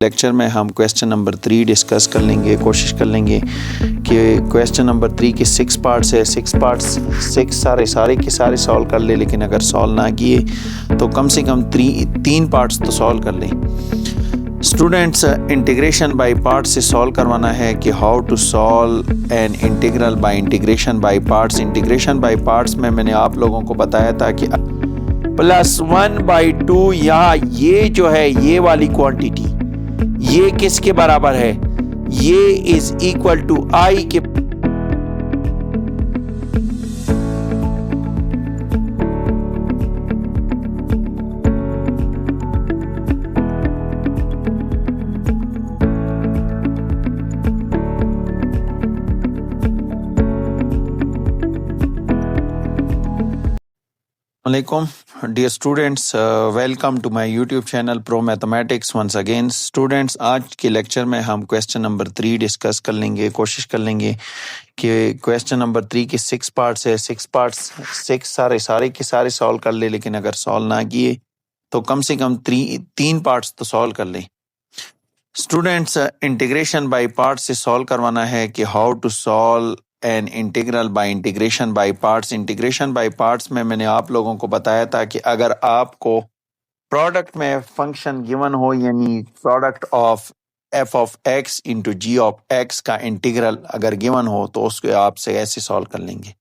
Lecture में हम question number 3 discuss कर लेंगे। कोशिश कर लेंगे कि क्वेश्चन नंबर 3 के 6 पार्ट्स है, 6 पार्ट्स 6 सारे के सारे सॉल्व कर ले, लेकिन अगर सॉल्व ना किए तो कम से कम 3 पार्ट्स तो सॉल्व कर लें। स्टूडेंट्स, इंटीग्रेशन बाय पार्ट्स से सॉल्व करवाना है कि how to solve an integral by integration by parts. Integration by parts में मैंने आप लोगों को बताया था कि +1/2 या ये जो है ये वाली क्वांटिटी ये किसके बराबर है, ये इज इक्वल टू आई के Assalamualaikum dear students, welcome to my YouTube channel Pro Mathematics once again. Students, आज के लेक्चर में हम क्वेश्चन नंबर 3 डिस्कस कर लेंगे। कोशिश कर लेंगे कि क्वेश्चन नंबर 3 के 6 पार्ट्स है, 6 पार्ट्स 6 सारे के सारे सॉल्व कर ले, लेकिन अगर सॉल्व ना किए तो कम से कम 3 पार्ट्स तो सॉल्व कर लें। स्टूडेंट्स, इंटीग्रेशन बाय पार्ट्स से सॉल्व करवाना है कि how to solve an integral by integration by parts. Integration by parts में मैंने आप लोगों को बताया था कि अगर आपको प्रोडक्ट में फंक्शन गिवन हो, यानी product of F of X into G of X का इंटीग्रल अगर गिवन हो तो उसको आपसे ऐसे सॉल्व कर लेंगे।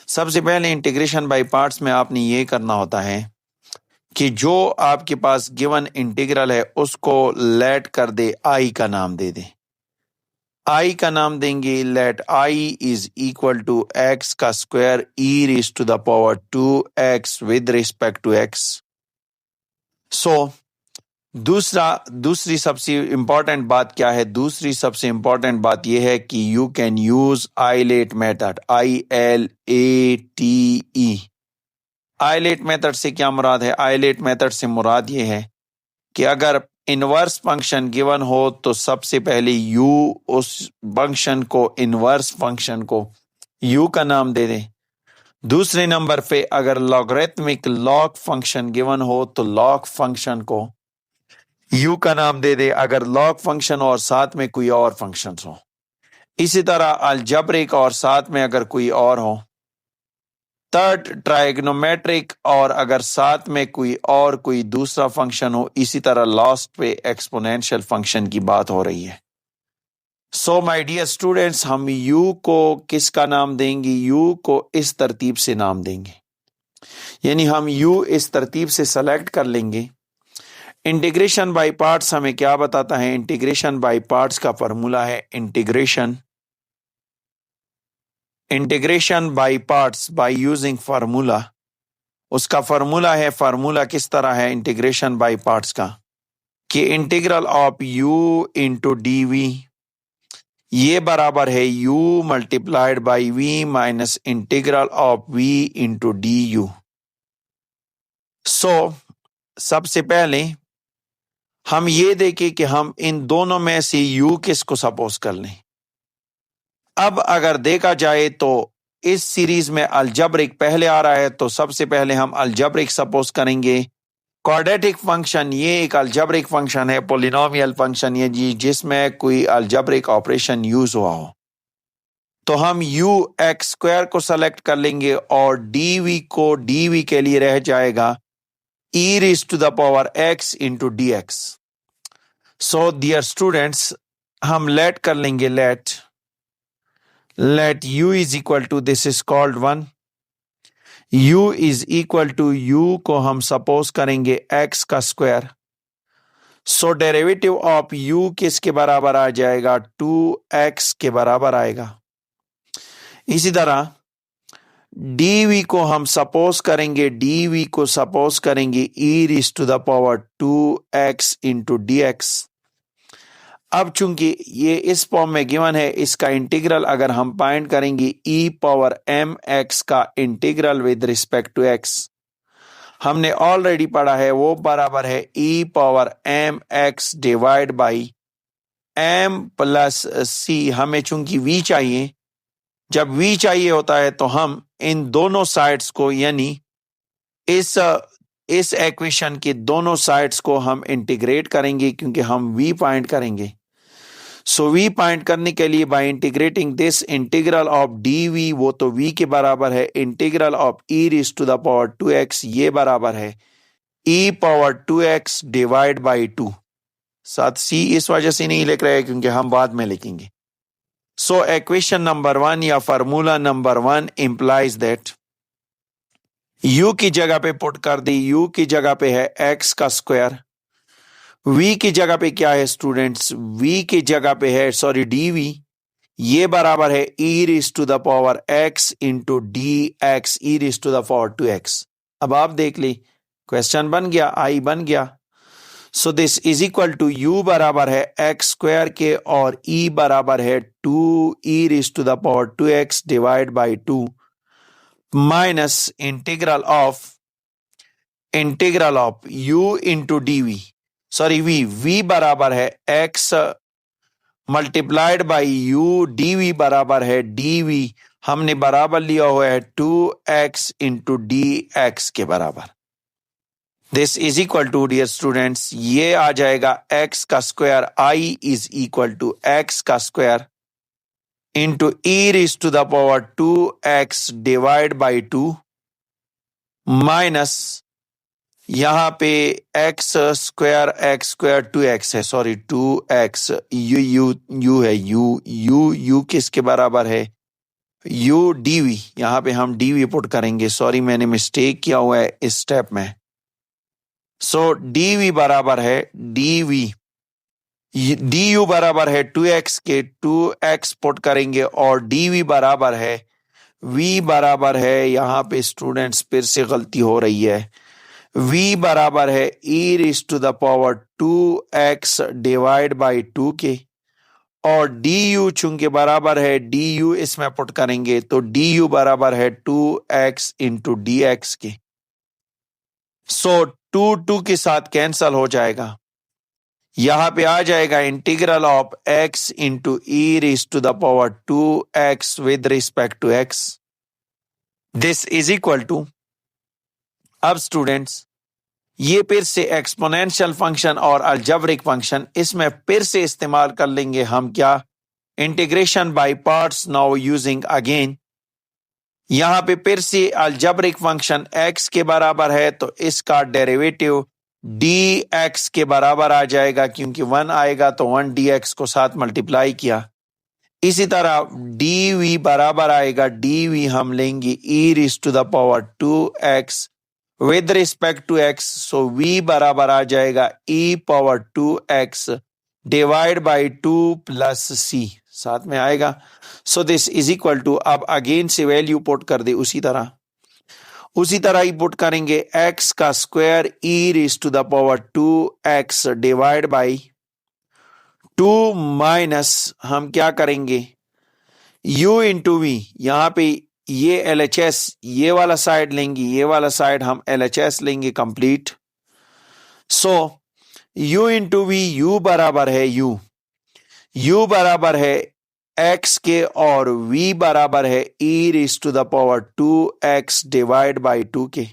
सबसे पहले इंटीग्रेशन बाय पार्ट्स में आपने ये करना होता है कि जो आपके पास गिवन इंटीग्रल है उसको लेट कर दे, आई का नाम दे दे। आई का नाम देंगे, let I is equal to x का square e raise to the power 2x with respect to x. So दूसरी सबसे इंपॉर्टेंट बात क्या है? दूसरी सबसे इंपॉर्टेंट बात यह है कि you can use ILATE method, ILATE। ILATE method से क्या मुराद है? आइलेट मेथड से मुराद ये है कि अगर इनवर्स फंक्शन गिवन हो तो सबसे पहले यू उस फंक्शन को, इनवर्स फंक्शन को यू का नाम दे दें। दूसरे नंबर पे अगर लॉगरिथमिक लॉग फंक्शन गिवन हो तो लॉग फंक्शन को यू का नाम दे दे, अगर लॉग फंक्शन और साथ में कोई और फंक्शन हो। इसी तरह अलजेब्रिक और साथ में अगर कोई और हो। थर्ड, ट्राइगोनोमेट्रिक और अगर साथ में कोई दूसरा फंक्शन हो। इसी तरह लास्ट पे एक्सपोनेंशियल फंक्शन की बात हो रही है। सो माय डियर स्टूडेंट्स, हम यू को किसका नाम देंगे? यू को इस तरतीब से नाम देंगे, यानी हम यू इस तरतीब से सेलेक्ट कर लेंगे। इंटीग्रेशन बाय पार्ट्स हमें क्या बताता है? इंटीग्रेशन बाय पार्ट्स का फॉर्मूला है integration by parts by using formula. उसका फार्मूला है, फार्मूला किस तरह है इंटीग्रेशन बाय पार्ट्स का कि integral of u into d v ये बराबर है u multiplied by v minus integral of v into d u. So सबसे पहले हम ये देखें कि हम इन दोनों में से यू किसको सपोज कर लें। अब अगर देखा जाए तो इस सीरीज में अलजेब्रिक पहले आ रहा है, तो सबसे पहले हम अलजेब्रिक सपोज करेंगे। क्वाड्रेटिक फंक्शन ये एक अलजेब्रिक फंक्शन है, पॉलिनोमियल फंक्शन ये जी जिसमें कोई अलजेब्रिक ऑपरेशन यूज हुआ हो। तो हम यू एक्स स्क्वायर को सेलेक्ट कर लेंगे और डीवी को, डीवी के लिए रह जाएगा E raise to the power X into D X. So dear students, हम लेट कर लेंगे, let u is equal to, this is called 1, u is equal to u को हम सपोज करेंगे x का square. So derivative of u किसके बराबर आ जाएगा? 2x के बराबर आएगा। इसी तरह dv को हम सपोज करेंगे, dv को सपोज करेंगे e raise to the power 2x into dx। अब चूंकि ये इस फॉर्म में गिवन है, इसका इंटीग्रल अगर हम फाइंड करेंगे e पावर mx का integral with respect to x, हमने ऑलरेडी पढ़ा है, वो बराबर है e power mx divide by m plus c। हमें चूंकि v चाहिए, जब v चाहिए होता है तो हम इन दोनों साइड्स को, यानी इस इस इक्वेशन के दोनों साइड्स को हम इंटीग्रेट करेंगे क्योंकि हम v फाइंड करेंगे। सो v फाइंड करने के लिए by integrating this integral of dv, वो तो v के बराबर है, integral of e raise to the power 2x ये बराबर है e power 2x divide by 2। साथ c इस वजह से नहीं लिख रहे हैं क्योंकि हम बाद में लिखेंगे। सो इक्वेशन नंबर 1 या formula number 1 implies that u की जगह पे पुट कर दी, u की जगह पे है x का स्क्वायर, v की जगह पे क्या है स्टूडेंट्स, v की जगह पे है dv, ये बराबर है e raise to the power x into dx e raise to the power 2x। अब आप देख ली क्वेश्चन बन गया, i बन गया। So this is equal to u बराबर है x स्क्वायर के और e बराबर है 2e raise to the power 2x divide by 2 minus integral of u into dv, v बराबर है x multiplied by u, dv बराबर है dv, हमने बराबर लिया हुआ है 2x इंटू dx के बराबर। This is equal to dear students ये आ जाएगा x का square, i is equal to x का square into e raise to the power 2x divide by 2 minus यहाँ पे x स्क्वायर 2x है, 2x u है, u किसके बराबर है, u dv, यहाँ पे हम dv पुट करेंगे, मैंने मिस्टेक किया हुआ है इस स्टेप में। सो dv बराबर है du बराबर है 2x के, 2x पुट करेंगे और dv बराबर है v बराबर है, यहाँ पे स्टूडेंट्स फिर से गलती हो रही है, v बराबर है e raise to the power 2x divide by 2 के, और du चूंकि बराबर है du इसमें पुट करेंगे तो du बराबर है 2x इंटू dx के। सो 2 के साथ कैंसल हो जाएगा, यहां पे आ जाएगा integral of x into e raise to the power 2x with respect to x। This is equal to, अब स्टूडेंट्स ये फिर से एक्सपोनेंशियल फंक्शन और अलजेब्रिक फंक्शन, इसमें फिर से इस्तेमाल कर लेंगे हम क्या, integration by parts now using again. यहां पे फिर से अलजेब्रिक फंक्शन x के बराबर है तो इसका डेरिवेटिव dx के बराबर आ जाएगा, क्योंकि 1 आएगा तो 1 dx को साथ मल्टीप्लाई किया। इसी तरह dv बराबर आएगा, dv हम लेंगे e raise to the power 2x with respect to x, so v बराबर आ जाएगा e power 2x divide by 2 plus c साथ में आएगा। So this is equal to, अब अगेन से वैल्यू पुट कर दे उसी तरह ही पुट करेंगे, x का square e raise to the power 2x divide by 2 minus हम क्या करेंगे u इंटू v, यहाँ पे ये LHS ये वाला साइड लेंगे, ये वाला साइड हम LHS लेंगे कंप्लीट। सो u इंटू v, u बराबर है u बराबर है x के और v बराबर है e raise to the power 2x divide by 2 के,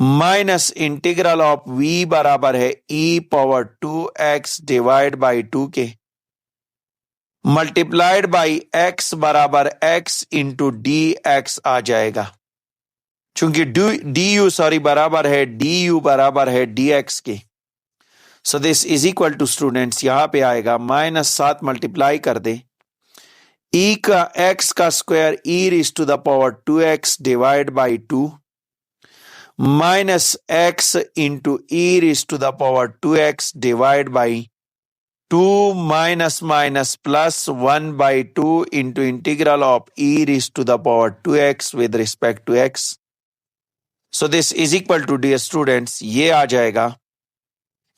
माइनस इंटीग्रल ऑफ v बराबर है e power 2x divide by 2 के, मल्टीप्लाइड बाई x बराबर x इंटू dx आ जाएगा, चूंकि du बराबर है dx के। So this is equal to students यहां पे आएगा माइनस 7 मल्टीप्लाई कर दे, e का x का square e raise to the power 2x divide by 2 minus x into e raise to the power 2x divide by 2 minus minus plus 1 by 2 into integral of e raise to the power 2x with respect to x। So this is equal to dear students ये आ जाएगा,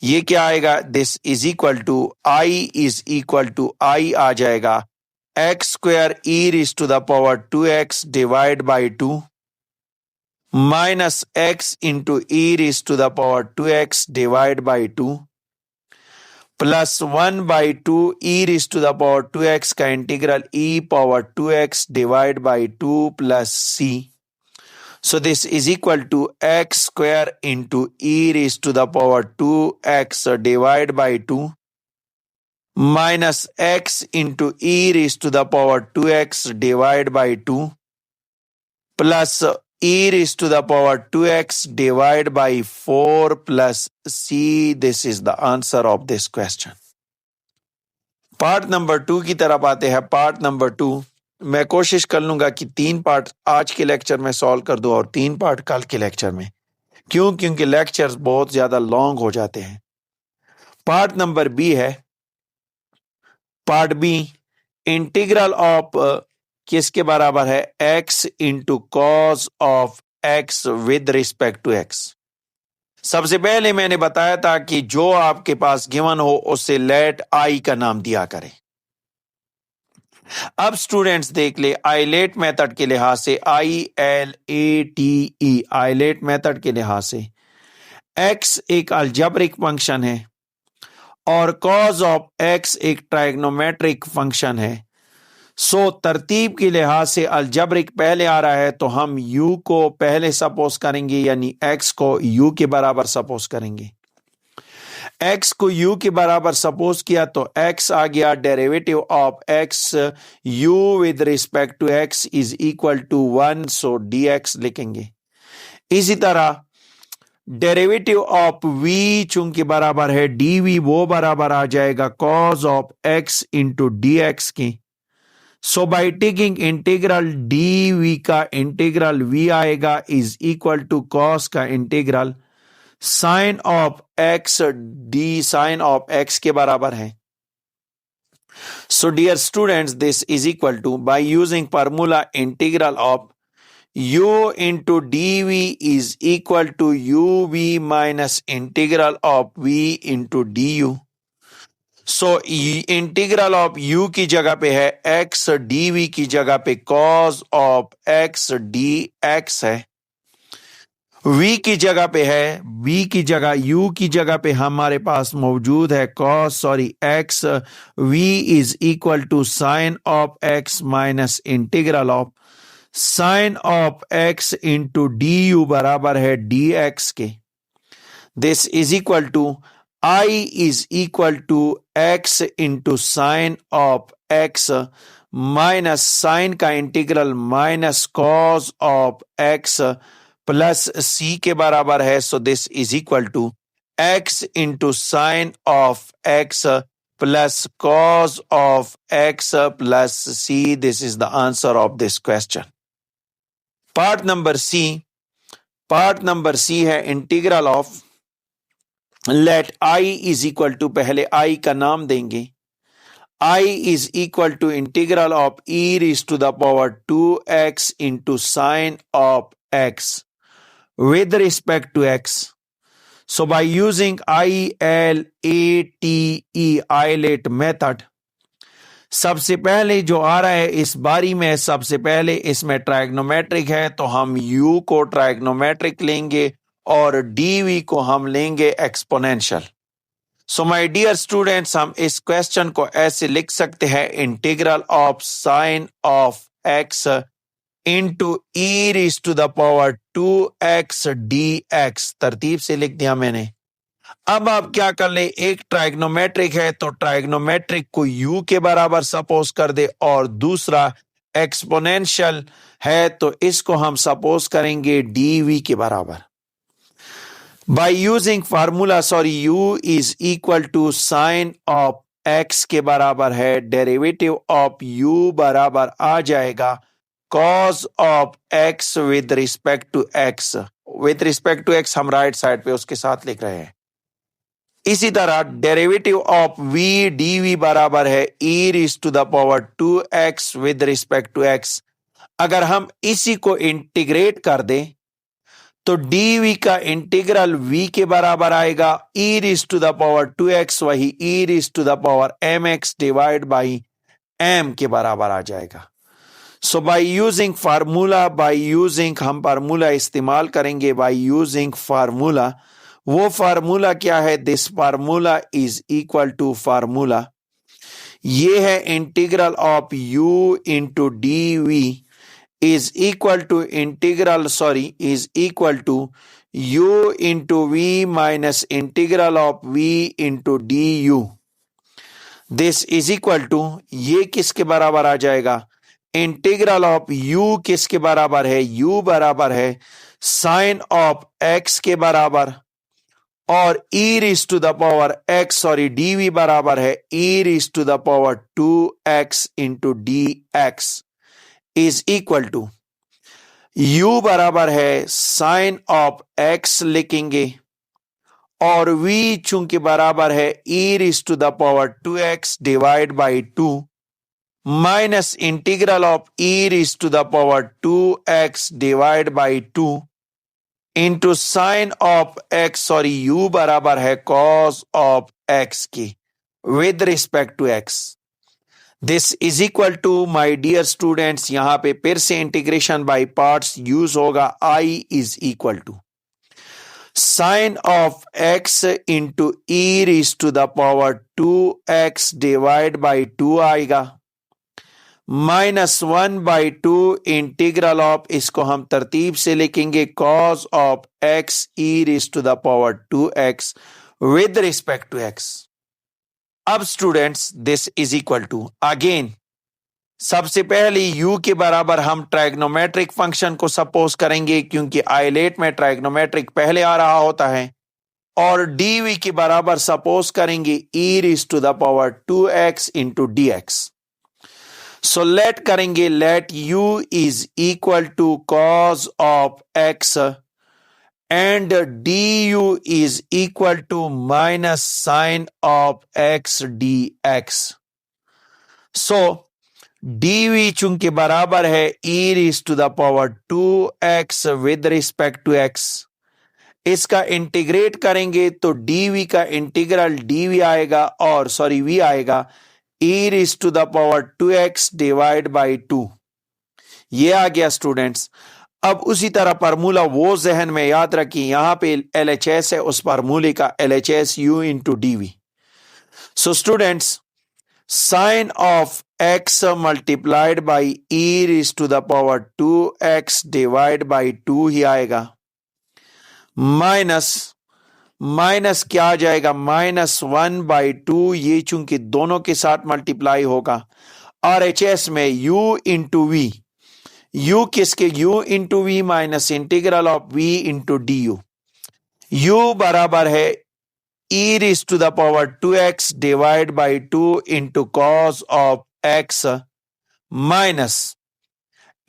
ये क्या आएगा, this is equal to i आ जाएगा x square e raise to the power 2x divide by 2 minus x into e raise to the power 2x divide by 2 plus 1 by 2 e raise to the power 2x का integral e power 2x divide by 2 plus c। So this is equal to x square into e raised to the power 2x divided by 2 minus x into e raised to the power 2x divided by 2 plus e raised to the power 2x divided by 4 plus c. This is the answer of this question. Part number 2 की तरफ आते हैं. Part number 2 मैं कोशिश कर लूंगा कि 3 part आज के लेक्चर में सॉल्व कर दूं और 3 पार्ट कल के लेक्चर में. क्यों? क्योंकि लेक्चर्स बहुत ज्यादा लॉन्ग हो जाते हैं. पार्ट नंबर बी है. पार्ट बी इंटीग्रल ऑफ किसके बराबर है? x into cos of x with respect to x. सबसे पहले मैंने बताया था कि जो आपके पास गिवन हो उससे लेट आई का नाम दिया करें. अब स्टूडेंट्स देख ले, आइलेट मेथड के लिहाज से ILATE आइलेट मेथड के लिहाज से x एक अलजेब्रिक फंक्शन है और कॉज ऑफ x एक ट्राइग्नोमेट्रिक फंक्शन है. सो तरतीब के लिहाज से अलजेब्रिक पहले आ रहा है तो हम u को पहले सपोज करेंगे, यानी x को u के बराबर सपोज करेंगे. x को u के बराबर सपोज किया तो x आ गया. Derivative of x u with respect to x is equal to 1, so dx लिखेंगे. इसी तरह डेरिवेटिव ऑफ v चूंकि बराबर है dv, वो बराबर आ जाएगा cos of x into dx की. So by taking integral dv का इंटीग्रल v आएगा इज इक्वल टू cos का integral sine of x d sine of x के बराबर है. So dear students, this is equal to by using formula integral of u into dv is equal to uv minus integral of v into du. So integral of u की जगह पे है x, dv की जगह पे cos of x dx है. v की जगह पे है, v की जगह u की जगह पे हमारे पास मौजूद है x. v is equal to sine of x minus integral of sine of x into du बराबर है dx के. This is equal to I is equal to x into sine of x minus sine का integral minus cos of x plus c के बराबर है. So this is equal to x into sine of x plus cos of x plus c. This is the answer of this question. Part number C. Part number C है integral of let i is equal to, पहले i का नाम देंगे, i is equal to integral of e raise to the power 2x into sine of x with respect to x. So by using ILATE ILATE method, सबसे पहले जो आ रहा है इस बारी में, सबसे पहले इसमें ट्राइग्नोमेट्रिक है तो हम u को ट्राइग्नोमेट्रिक लेंगे और dv को हम लेंगे exponential. So my dear students, हम इस क्वेश्चन को ऐसे लिख सकते हैं integral of sine of x into e raise to the power 2x dx. तरतीब से लिख दिया मैंने. अब आप क्या कर ले, एक ट्राइग्नोमेट्रिक है तो ट्राइग्नोमेट्रिक को u के बराबर सपोज कर दे और दूसरा एक्सपोनेंशियल है तो इसको हम सपोज करेंगे dv के बराबर. By using formula, u is equal to sine of x के बराबर है. डेरिवेटिव ऑफ u बराबर आ जाएगा cos of x with respect to x. With respect to x हम राइट साइड पे उसके साथ लिख रहे हैं. इसी तरह डेरिवेटिव ऑफ v dv बराबर है e raise to the power 2x with respect to x. अगर हम इसी को इंटीग्रेट कर दें तो dv का इंटीग्रल v के बराबर आएगा e raise to the power 2x, वही e raise to the power mx divide by m के बराबर आ जाएगा. So by using formula, by using हम फार्मूला इस्तेमाल करेंगे. बाय यूजिंग फार्मूला, वो फार्मूला क्या है? This formula is equal to formula, ये है integral of u into dv is equal to u into v minus integral of v into du. This is equal to, ये किसके बराबर आ जाएगा, इंटीग्रल ऑफ u किसके बराबर है, u बराबर है साइन ऑफ x के बराबर, और e raise to the power x dv बराबर है e raise to the power 2x into dx is equal to, u बराबर है साइन ऑफ x लिखेंगे, और v चूंकि बराबर है e raise to the power 2x divide by 2 minus integral of e raise to the power 2x divide by 2 into sine of x u बराबर है cos of x की with respect to x. This is equal to, my dear students, यहां पे फिर से integration by parts use होगा. I is equal to sine of x into e raise to the power 2x divide by 2 आएगा, -1/2 integral of, इसको हम तरतीब से लिखेंगे, cos of x e raise to the power 2x with respect to x. अब students this is equal to, again सबसे पहले u के बराबर हम ट्राइग्नोमेट्रिक फंक्शन को सपोज करेंगे, क्योंकि आइलेट में ट्राइग्नोमेट्रिक पहले आ रहा होता है, और dv के बराबर सपोज करेंगे e raise to the power 2x into dx. So let करेंगे, let u is equal to cos of x and du is equal to minus sine of x dx. So dv चूंकि बराबर है e raise to the power 2x with respect to x, इसका integrate करेंगे तो dv का integral dv आएगा, और v आएगा e raise to the power 2x divide by 2. ये आ गया स्टूडेंट्स. अब उसी तरह फार्मूला वो जहन में याद रखिए, यहां पे LHS है, उस फार्मूले का LHS u into dv. So students sine of x multiplied by e raise to the power 2x divide by 2 ही आएगा, माइनस क्या आ जाएगा, -1/2, ये चूंकि दोनों के साथ मल्टीप्लाई होगा, RHS में u इंटू v, u किसके, u into v minus integral of v into du. u बराबर है e raise to the power 2x divide by 2 into cos of x minus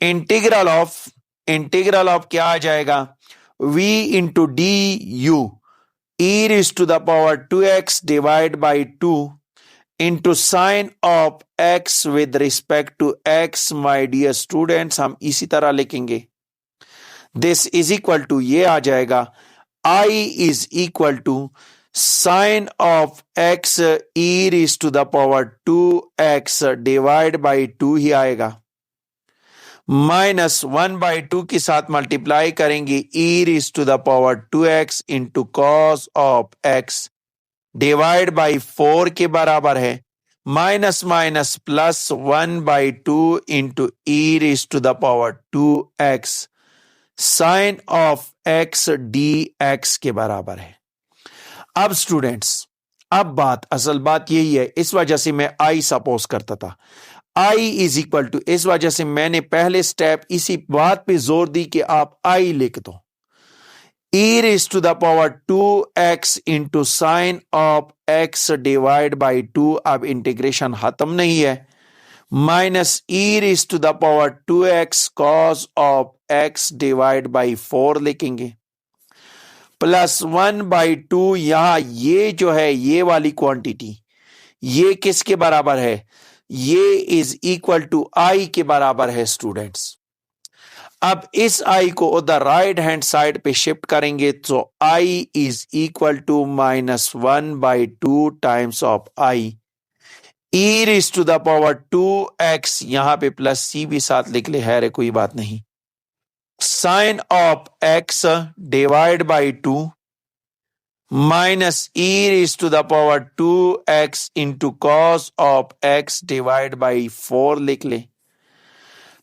integral of क्या आ जाएगा, v into du e raise to the power 2x divide by 2 into sine of x with respect to x. My dear students, हम इसी तरह लिखेंगे, this is equal to, ये आ जाएगा I is equal to sine of x e raise to the power 2x divide by 2 ही आएगा, -1/2 के साथ मल्टीप्लाई करेंगे e raise to the power 2x into cos of x divide by 4 के बराबर है, minus plus 1/2 into e raise to the power 2x sine of x dx के बराबर है. अब स्टूडेंट्स, अब असल बात यही है, इस वजह से मैं I सपोज करता था, I इज इक्वल टू, इस वजह से मैंने पहले स्टेप इसी बात पे जोर दी कि आप I लिख दो, e raise to the power 2x into sine of x divide by 2. अब इंटीग्रेशन खत्म नहीं है, minus e raise to the power 2x cos of x divide by 4 लिखेंगे, प्लस 1/2. यहां ये जो है, ये वाली क्वांटिटी, ये किसके बराबर है, ये इज इक्वल टू I के बराबर है स्टूडेंट्स. अब इस I को उधर राइट हैंड साइड पे शिफ्ट करेंगे, तो I is equal to -1/2 times of I e raise to the power 2x, यहां पे प्लस c भी साथ लिख ले, है कोई बात नहीं, sine of x divide by 2 minus e raise to the power 2x into cos of x divide by 4 लिख ले,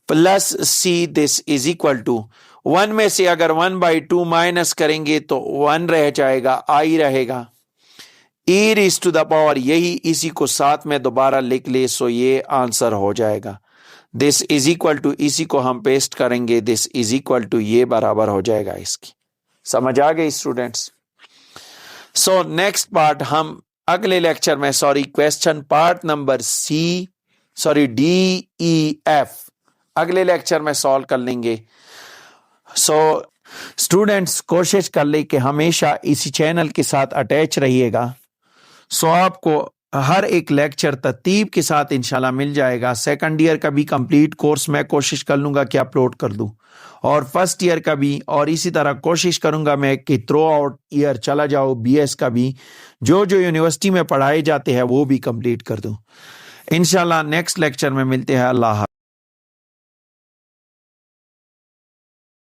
plus C this is equal to 1 में से अगर 1/2 माइनस करेंगे तो 1 रह जाएगा, आई रहेगा, e raise to the power, यही इसी को साथ में दोबारा लिख ले, सो ये आंसर हो जाएगा। दिस इज इक्वल टू, इसी को हम पेस्ट करेंगे, दिस इज इक्वल टू, ये बराबर हो जाएगा इसकी। समझ आ गई स्टूडेंट्स? सो नेक्स्ट पार्ट हम अगले लेक्चर में, question part number D E F अगले लेक्चर में सॉल्व कर लेंगे। स्टूडेंट्स कोशिश कर ले कि हमेशा इसी चैनल के साथ अटैच रहिएगा। आपको हर एक लेक्चर तरतीब के साथ इंशाल्लाह मिल जाएगा। सेकंड ईयर का भी कंप्लीट कोर्स मैं कोशिश कर लूँगा कि अपलोड कर दूँ, और फर्स्ट ईयर का भी, और इसी तरह कोशिश करूँगा मैं कि थ्रू आउट ईयर चला जाओ, BS का भी जो जो यूनिवर्सिटी में पढ़ाए जाते हैं वो भी कंप्लीट कर दूँ। इंशाल्लाह नेक्स्ट लेक्चर में मिलते हैं। अल्लाह।